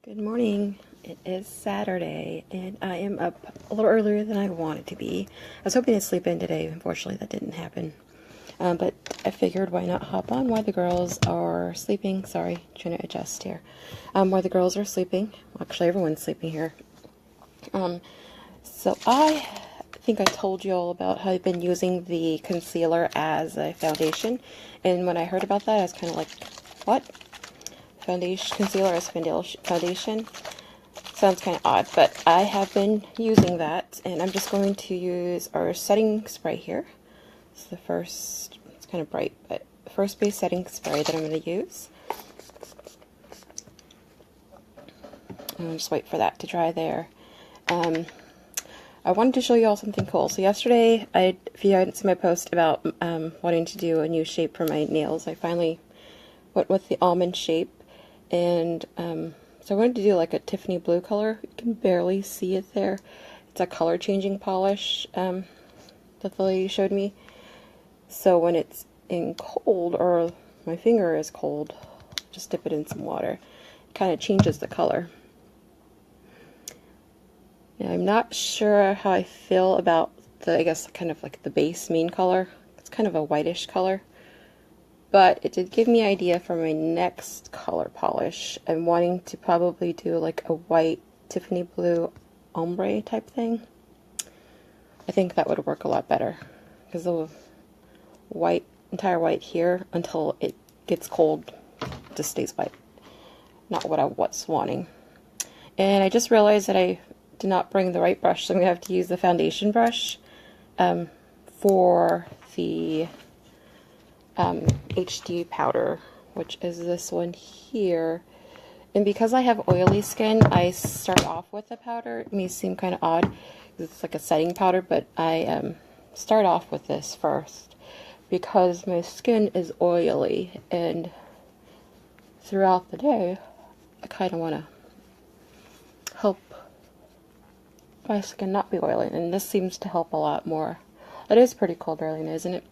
Good morning. It is Saturday, and I am up a little earlier than I wanted to be. I was hoping to sleep in today. Unfortunately, that didn't happen. But I figured why not hop on while the girls are sleeping. Sorry, trying to adjust here. While the girls are sleeping. Actually, everyone's sleeping here. So I think I told you all about how I've been using the concealer as a foundation. And when I heard about that, I was kind of like, what? Concealer as foundation. Sounds kind of odd, but I have been using that, and I'm just going to use our setting spray here. It's the first, it's kind of bright, but the first base setting spray that I'm going to use. And I'll just wait for that to dry there. I wanted to show you all something cool. So yesterday, if you hadn't seen my post about wanting to do a new shape for my nails, I finally went with the almond shape. And so I wanted to do like a Tiffany blue color. You can barely see it there. It's a color changing polish that the lady showed me. So when it's in cold, or my finger is cold, just dip it in some water. It kind of changes the color. Now I'm not sure how I feel about the, I guess, kind of like the base main color. It's kind of a whitish color. But it did give me an idea for my next color polish. I'm wanting to probably do like a white Tiffany blue ombre type thing. I think that would work a lot better, because the entire white here, until it gets cold, just stays white. Not what I was wanting. And I just realized that I did not bring the right brush, so I'm going to have to use the foundation brush for the HD powder, which is this one here. And because I have oily skin, I start off with the powder. It may seem kind of odd because it's like a setting powder, but I start off with this first because my skin is oily, and throughout the day I kind of want to help my skin not be oily, and this seems to help a lot more. It is pretty cold early now, isn't it?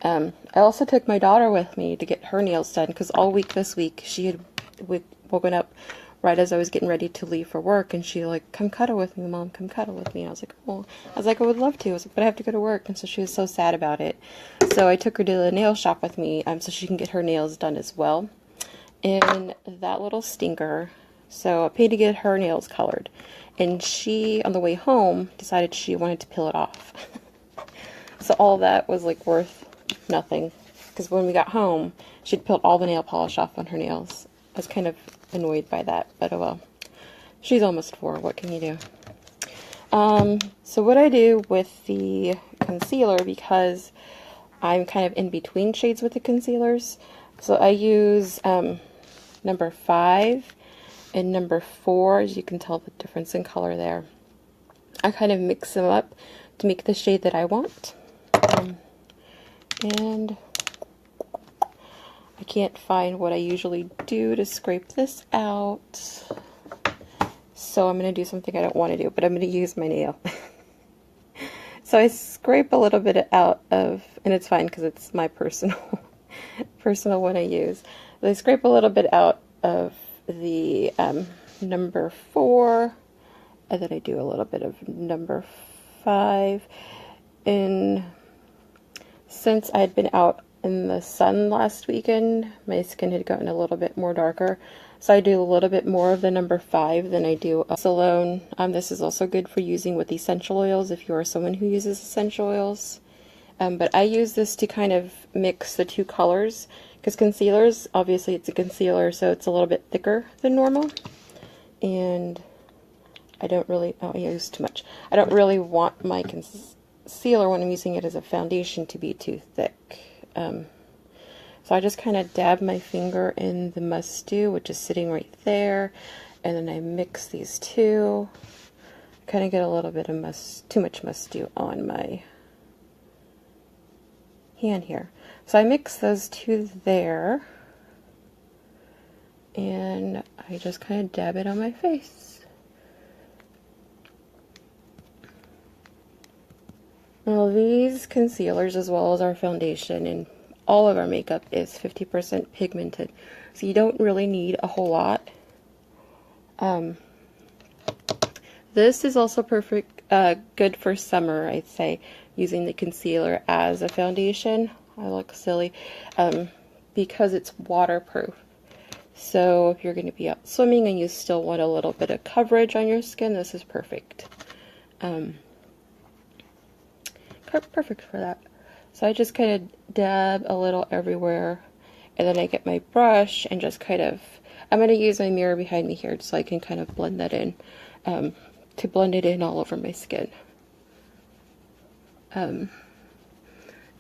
I also took my daughter with me to get her nails done, because all week this week she had woken up right as I was getting ready to leave for work, and she like, come cuddle with me, Mom, come cuddle with me. And I was like, oh, I would love to. I was like, but I have to go to work, and so she was so sad about it. So I took her to the nail shop with me, so she can get her nails done as well. And that little stinker, so I paid to get her nails colored, and she, on the way home, decided she wanted to peel it off. So all that was like worth nothing, because when we got home she'd peeled all the nail polish off on her nails. I was kind of annoyed by that, but oh well. She's almost 4, what can you do? So what I do with the concealer, because I'm kind of in between shades with the concealers, so I use number 5 and number 4, as you can tell the difference in color there. I kind of mix them up to make the shade that I want. And I can't find what I usually do to scrape this out, so I'm going to do something I don't want to do, but I'm going to use my nail. So I scrape a little bit out of, and it's fine because it's my personal one I use. But I scrape a little bit out of the number 4, and then I do a little bit of number 5. And since I had been out in the sun last weekend, my skin had gotten a little bit more darker, so I do a little bit more of the number 5 than I do alone. This is also good for using with essential oils if you are someone who uses essential oils. But I use this to kind of mix the two colors, because concealers, obviously it's a concealer, so it's a little bit thicker than normal. And I don't really, I use too much. I don't really want my concealer when I'm using it as a foundation to be too thick. So I just kind of dab my finger in the must-do, which is sitting right there, and then I mix these two. I kind of get a little bit of too much must-do on my hand here. So I mix those two there, and I just kind of dab it on my face. Now these concealers, as well as our foundation and all of our makeup, is 50% pigmented, so you don't really need a whole lot. This is also good for summer, I'd say, using the concealer as a foundation. I look silly, because it's waterproof. So if you're going to be out swimming and you still want a little bit of coverage on your skin, this is perfect. Perfect for that. So I just kind of dab a little everywhere, and then I get my brush and just kind of, I'm going to use my mirror behind me here so I can kind of blend that in, to blend it in all over my skin. And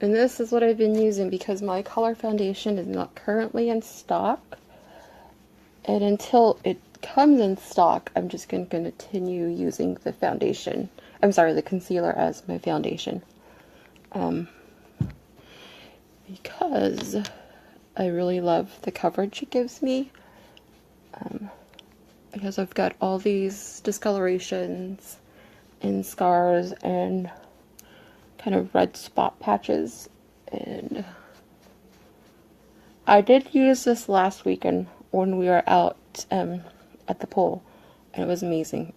this is what I've been using because my color foundation is not currently in stock. And until it comes in stock, I'm just going to continue using the foundation. I'm sorry, the concealer as my foundation. Because I really love the coverage it gives me. Because I've got all these discolorations and scars and kind of red spot patches. And I did use this last weekend when we were out at the pool, and it was amazing.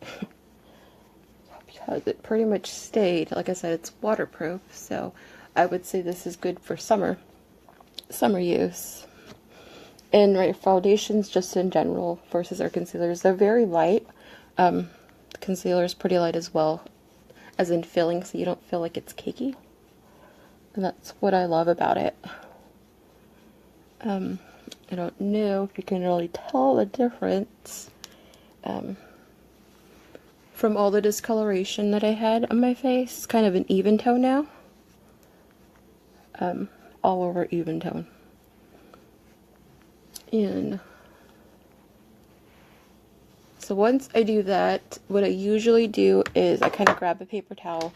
Because it pretty much stayed, like I said, it's waterproof, so I would say this is good for summer use. And my foundations just in general versus our concealers, they're very light. The concealer is pretty light as well, as in filling, so you don't feel like it's cakey. And that's what I love about it. I don't know if you can really tell the difference from all the discoloration that I had on my face. It's kind of an even tone now. All over even tone. And so once I do that, what I usually do is I kind of grab a paper towel,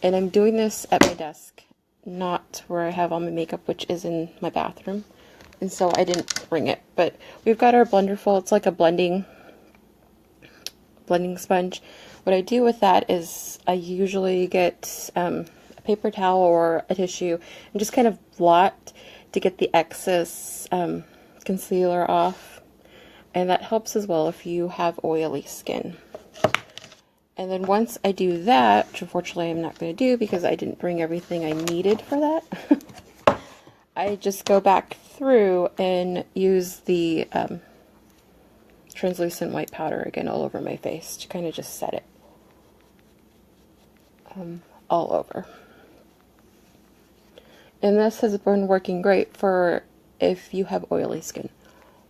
and I'm doing this at my desk, not where I have all my makeup, which is in my bathroom. And so I didn't bring it, but we've got our blender full. It's like a blending sponge. What I do with that is I usually get a paper towel or a tissue and just kind of blot to get the excess concealer off. And that helps as well if you have oily skin. And then once I do that, which unfortunately I'm not going to do because I didn't bring everything I needed for that, I just go back through and use the translucent white powder again all over my face to kind of just set it all over. And this has been working great for if you have oily skin,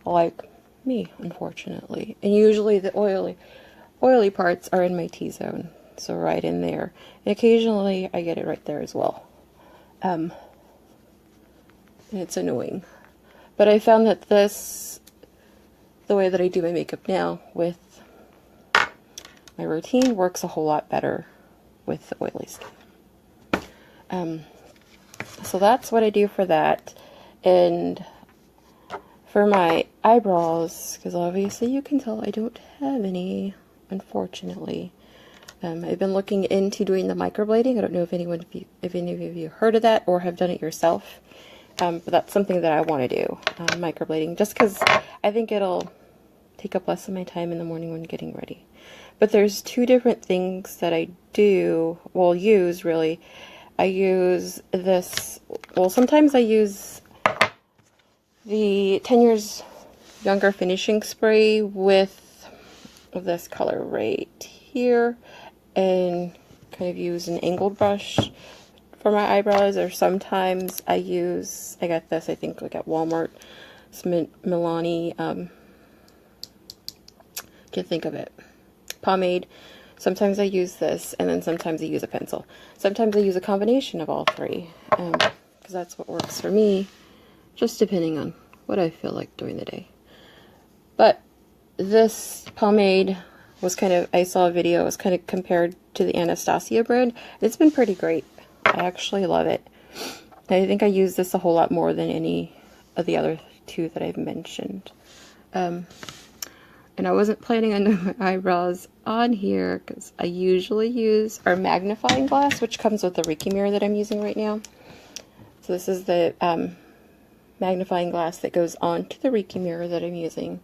like me, unfortunately. And usually the oily parts are in my T-zone, so right in there. And occasionally I get it right there as well. And it's annoying. But I found that the way that I do my makeup now with my routine works a whole lot better with the oily skin. So that's what I do for that. And for my eyebrows, because obviously you can tell I don't have any, unfortunately. I've been looking into doing the microblading. I don't know if any of you heard of that or have done it yourself. But that's something that I want to do, microblading, just because I think it'll take up less of my time in the morning when getting ready. But there's two different things that I use really. I use this, sometimes I use the 10 Years Younger finishing spray with this color right here, and kind of use an angled brush for my eyebrows, or sometimes I got this, I think, like at Walmart. It's Milani, can't think of it, pomade. Sometimes I use this, and then sometimes I use a pencil. Sometimes I use a combination of all three, because that's what works for me, just depending on what I feel like during the day. But this pomade was I saw a video, it was kind of compared to the Anastasia brand. It's been pretty great. I actually love it. I think I use this a whole lot more than any of the other two that I've mentioned. And I wasn't planning on doing my eyebrows on here because I usually use our magnifying glass, which comes with the Reiki mirror that I'm using right now. So this is the magnifying glass that goes onto the Reiki mirror that I'm using.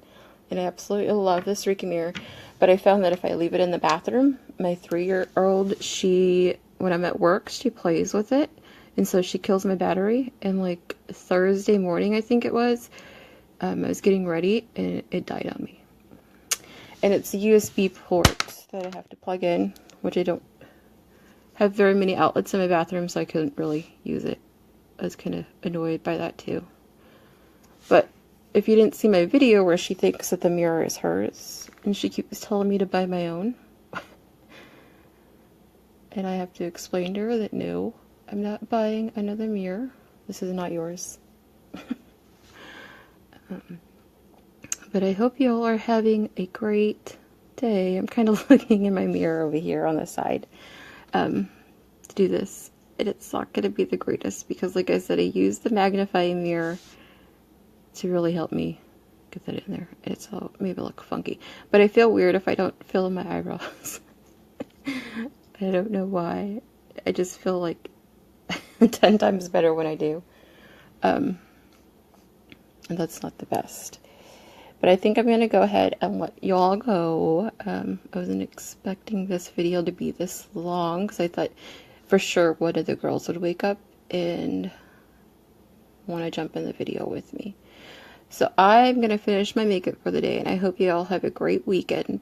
and I absolutely love this Reiki mirror, but I found that if I leave it in the bathroom, my 3-year-old, when I'm at work, she plays with it, and so she kills my battery, and like Thursday morning, I think it was, I was getting ready, and it died on me. And it's a USB port that I have to plug in, which I don't have very many outlets in my bathroom, so I couldn't really use it. I was kind of annoyed by that too. But if you didn't see my video where she thinks that the mirror is hers, and she keeps telling me to buy my own, and I have to explain to her that no, I'm not buying another mirror. This is not yours. But I hope you all are having a great day. I'm kind of looking in my mirror over here on the side to do this. And it's not going to be the greatest because, like I said, I used the magnifying mirror to really help me get that in there. It's all maybe look funky. But I feel weird if I don't fill in my eyebrows. I don't know why. I just feel like 10 times better when I do. And that's not the best. But I think I'm going to go ahead and let y'all go. I wasn't expecting this video to be this long because I thought for sure one of the girls would wake up and want to jump in the video with me. So I'm going to finish my makeup for the day, and I hope you all have a great weekend.